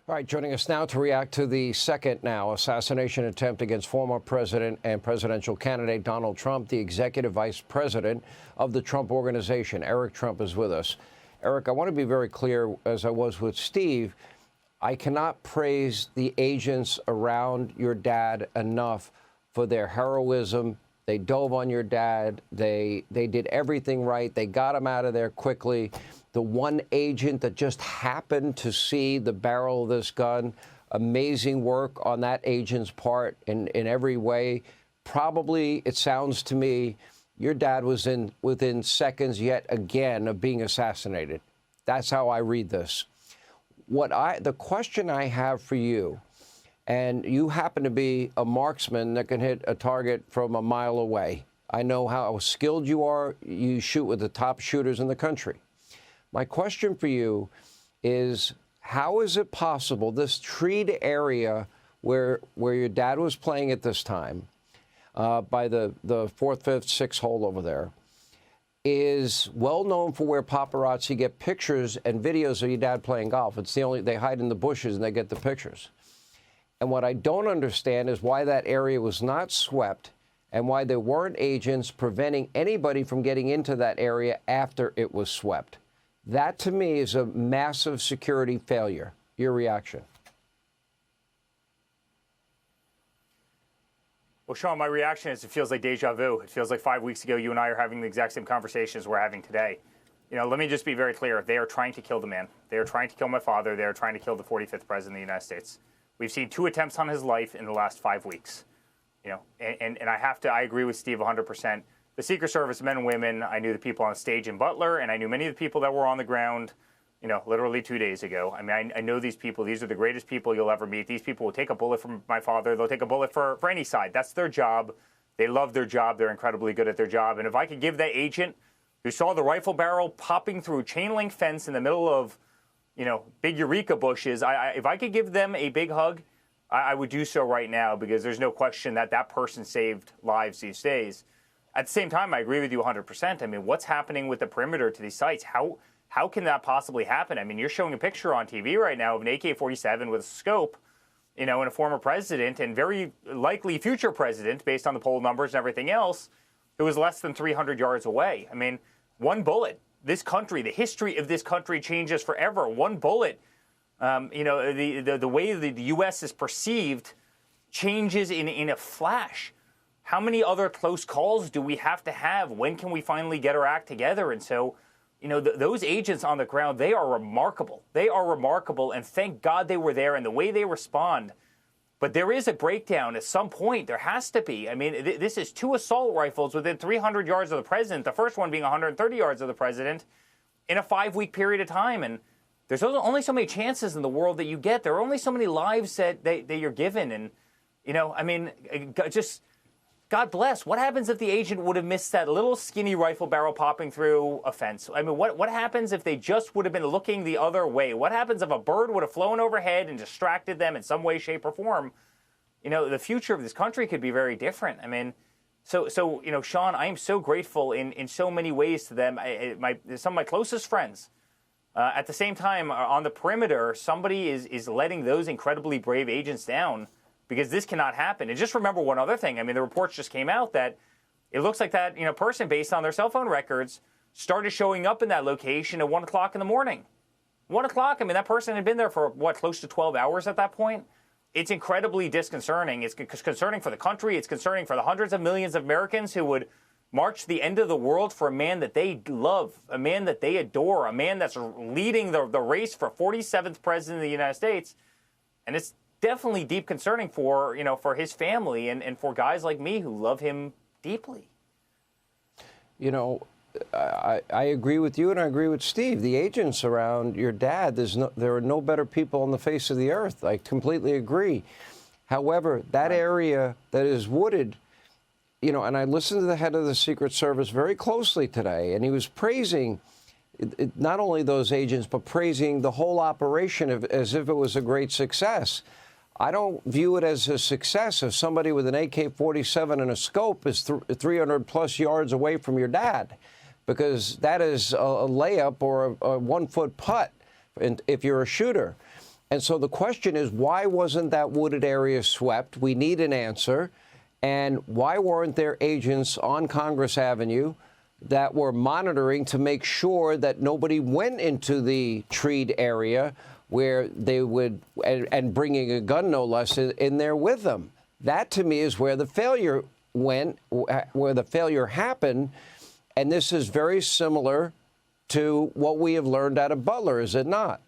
All right, joining us now to react to the second assassination attempt against former president and presidential candidate Donald Trump, the executive vice president of the Trump Organization. Eric Trump is with us. Eric, I want to be very clear, as I was with Steve, I cannot praise the agents around your dad enough for their heroism. They dove on your dad. They did everything right. They got him out of there quickly. The one agent that just happened to see the barrel of this gun, amazing work on that agent's part in every way. Probably, it sounds to me, your dad was within seconds yet again of being assassinated. That's how I read this. The question I have for you, and you happen to be a marksman that can hit a target from a mile away. I know how skilled you are. You shoot with the top shooters in the country. My question for you is, how is it possible this treed area where your dad was playing at this time, by the 4th, 5th, 6th hole over there, is well known for where paparazzi get pictures and videos of your dad playing golf? It's they hide in the bushes and they get the pictures. And what I don't understand is why that area was not swept and why there weren't agents preventing anybody from getting into that area after it was swept. That, to me, is a massive security failure. Your reaction? Well, Sean, my reaction is it feels like deja vu. It feels like 5 weeks ago you and I are having the exact same conversations we're having today. You know, let me just be very clear. They are trying to kill the man. They are trying to kill my father. They are trying to kill the 45th president of the United States. We've seen 2 attempts on his life in the last 5 weeks. You know, and I agree with Steve 100%. The Secret Service men and women, I knew the people on stage in Butler, and I knew many of the people that were on the ground, you know, literally 2 days ago. I mean, I know these people. These are the greatest people you'll ever meet. These people will take a bullet from my father. They'll take a bullet for any side. That's their job. They love their job. They're incredibly good at their job. And if I could give that agent who saw the rifle barrel popping through a chain link fence in the middle of, you know, big eureka bushes, if I could give them a big hug, I would do so right now, because there's no question that that person saved lives these days. At the same time, I agree with you 100%. I mean, what's happening with the perimeter to these sites? How can that possibly happen? I mean, you're showing a picture on TV right now of an AK-47 with a scope, you know, and a former president and very likely future president, based on the poll numbers and everything else, who was less than 300 yards away. I mean, one bullet. This country, the history of this country changes forever. One bullet. You know, the way the U.S. is perceived changes in a flash. How many other close calls do we have to have? When can we finally get our act together? And so, you know, those agents on the ground, they are remarkable. They are remarkable, and thank God they were there and the way they respond. But there is a breakdown at some point. There has to be. I mean, this is 2 assault rifles within 300 yards of the president, the first one being 130 yards of the president, in a 5-week period of time. And there's only so many chances in the world that you get. There are only so many lives that you're given. And, you know, I mean, just God bless. What happens if the agent would have missed that little skinny rifle barrel popping through a fence? I mean, what happens if they just would have been looking the other way? What happens if a bird would have flown overhead and distracted them in some way, shape, or form? You know, the future of this country could be very different. I mean, so you know, Sean, I am so grateful in so many ways to them. Some of my closest friends. At the same time, on the perimeter, somebody is letting those incredibly brave agents down, because this cannot happen. And just remember one other thing. I mean, the reports just came out that it looks like that, you know, person, based on their cell phone records, started showing up in that location at 1 o'clock in the morning. 1 o'clock. I mean, that person had been there for, what, close to 12 hours at that point? It's incredibly disconcerting. It's concerning for the country. It's concerning for the hundreds of millions of Americans who would march to the end of the world for a man that they love, a man that they adore, a man that's leading the race for 47th president of the United States. And it's definitely deep concerning for, you know, for his family and for guys like me who love him deeply. You know, I agree with you, and I agree with Steve. The agents around your dad, there are no better people on the face of the earth. I completely agree. However, that area that is wooded, you know, and I listened to the head of the Secret Service very closely today, and he was praising not only those agents, but praising the whole operation as if it was a great success. I don't view it as a success if somebody with an AK-47 and a scope is 300-plus yards away from your dad, because that is a layup or a one-foot putt if you're a shooter. And so the question is, why wasn't that wooded area swept? We need an answer. And why weren't there agents on Congress Avenue that were monitoring to make sure that nobody went into the treed area where they would, and bringing a gun, no less, in there with them? That, to me, is where the failure went, where the failure happened. And this is very similar to what we have learned out of Butler, is it not?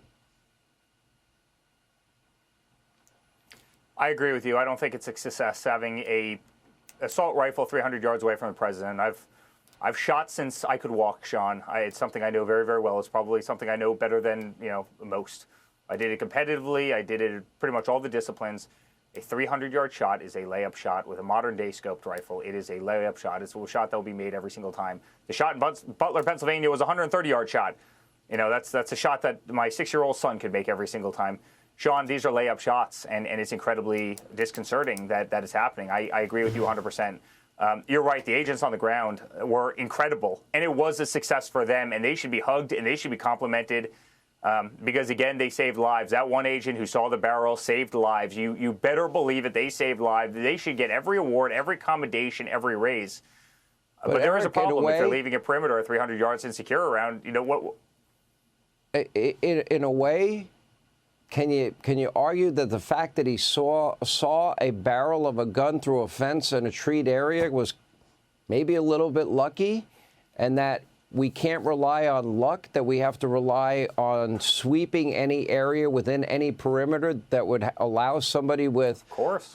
I agree with you. I don't think it's a success having a assault rifle 300 yards away from the president. I've shot since I could walk, Sean. It's something I know very, very well. It's probably something I know better than most. I did it competitively. I did it pretty much all the disciplines. A 300-yard shot is a layup shot with a modern-day scoped rifle. It is a layup shot. It's a shot that will be made every single time. The shot in Butler, Pennsylvania was a 130-yard shot. That's a shot that my 6-year-old son could make every single time. Sean, these are layup shots, and it's incredibly disconcerting that is happening. I agree with you 100%. You're right. The agents on the ground were incredible, and it was a success for them, and they should be hugged, and they should be complimented because, again, they saved lives. That one agent who saw the barrel saved lives. You better believe it. They saved lives. They should get every award, every commendation, every raise. But there is a problem if they're leaving a perimeter 300 yards insecure around. What? In a way, can you argue that the fact that he saw a barrel of a gun through a fence in a treed area was maybe a little bit lucky, and that we can't rely on luck, that we have to rely on sweeping any area within any perimeter that would allow somebody with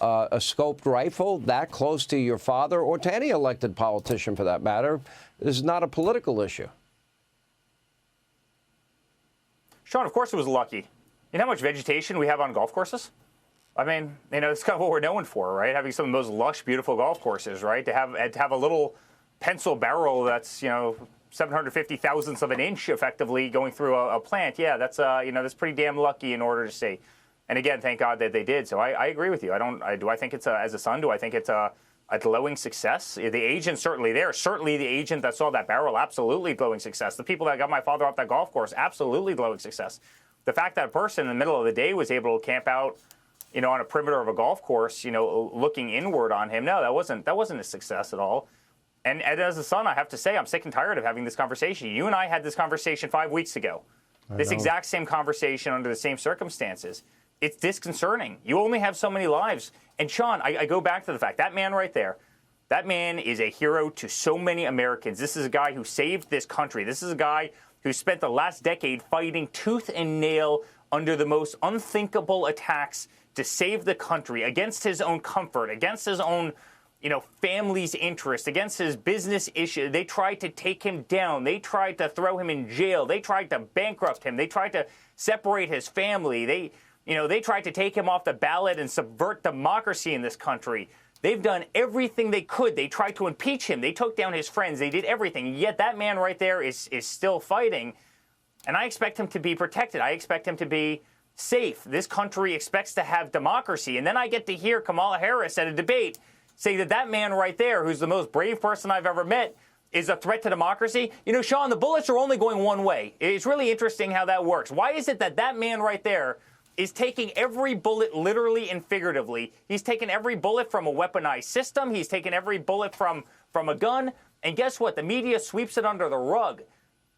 a scoped rifle that close to your father or to any elected politician for that matter? This is not a political issue. Sean, of course it was lucky. You know how much vegetation we have on golf courses? I mean, it's kind of what we're known for, right? Having some of the most lush, beautiful golf courses, right? To have a little pencil barrel that's, 750 thousandths of an inch effectively going through a plant. Yeah, that's pretty damn lucky in order to see. And again, thank God that they did. So I agree with you. Do I think it's as a son? Do I think it's a glowing success? The agent certainly there. Certainly the agent that saw that barrel, absolutely glowing success. The people that got my father off that golf course, absolutely glowing success. The fact that a person in the middle of the day was able to camp out, on a perimeter of a golf course, looking inward on him, no, that wasn't a success at all. And as a son, I have to say, I'm sick and tired of having this conversation. You and I had this conversation 5 weeks ago. This exact same conversation under the same circumstances. It's disconcerting. You only have so many lives. And Sean, I go back to the fact, that man right there, that man is a hero to so many Americans. This is a guy who saved this country. This is a guy who spent the last decade fighting tooth and nail under the most unthinkable attacks to save the country, against his own comfort, against his own, family's interest, against his business issue. They tried to take him down. They tried to throw him in jail. They tried to bankrupt him. They tried to separate his family. They tried to take him off the ballot and subvert democracy in this country. They've done everything they could. They tried to impeach him. They took down his friends. They did everything. Yet that man right there is still fighting. And I expect him to be protected. I expect him to be safe. This country expects to have democracy. And then I get to hear Kamala Harris at a debate say that man right there, who's the most brave person I've ever met, is a threat to democracy. Sean, the bullets are only going one way. It's really interesting how that works. Why is it that man right there is taking every bullet literally and figuratively? He's taken every bullet from a weaponized system. He's taken every bullet from a gun. And guess what? The media sweeps it under the rug.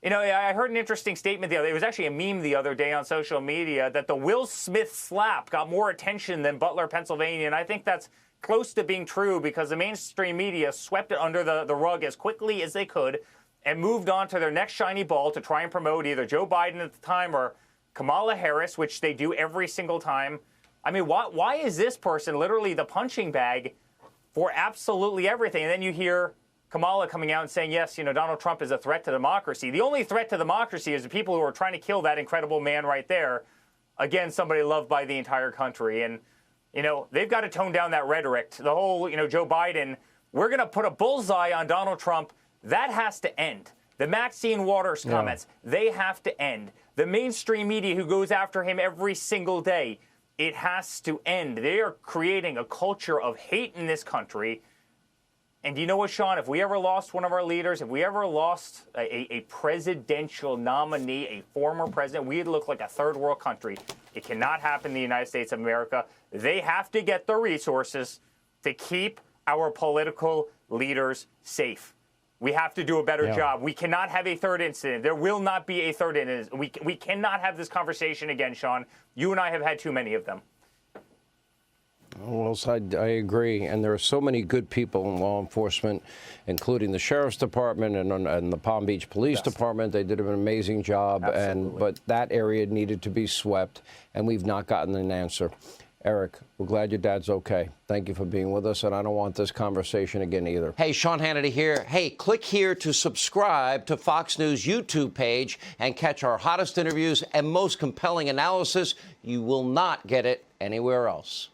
I heard an interesting statement the other day. It was actually a meme the other day on social media that the Will Smith slap got more attention than Butler, Pennsylvania. And I think that's close to being true because the mainstream media swept it under the rug as quickly as they could and moved on to their next shiny ball to try and promote either Joe Biden at the time or Kamala Harris, which they do every single time. I mean, why is this person literally the punching bag for absolutely everything? And then you hear Kamala coming out and saying, yes, Donald Trump is a threat to democracy. The only threat to democracy is the people who are trying to kill that incredible man right there. Again, somebody loved by the entire country. And, they've got to tone down that rhetoric. The whole, Joe Biden, we're going to put a bullseye on Donald Trump. That has to end. The Maxine Waters comments, they have to end. The mainstream media who goes after him every single day, it has to end. They are creating a culture of hate in this country. And you know what, Sean? If we ever lost one of our leaders, if we ever lost a presidential nominee, a former president, we'd look like a third world country. It cannot happen in the United States of America. They have to get the resources to keep our political leaders safe. We have to do a better job. We cannot have a third incident. There will not be a third incident. We cannot have this conversation again, Sean. You and I have had too many of them. Well, I agree. And there are so many good people in law enforcement, including the Sheriff's Department and the Palm Beach Police Department. They did an amazing job. But that area needed to be swept, and we've not gotten an answer. Eric, we're glad your dad's okay. Thank you for being with us, and I don't want this conversation again either. Hey, Sean Hannity here. Hey, click here to subscribe to Fox News YouTube page and catch our hottest interviews and most compelling analysis. You will not get it anywhere else.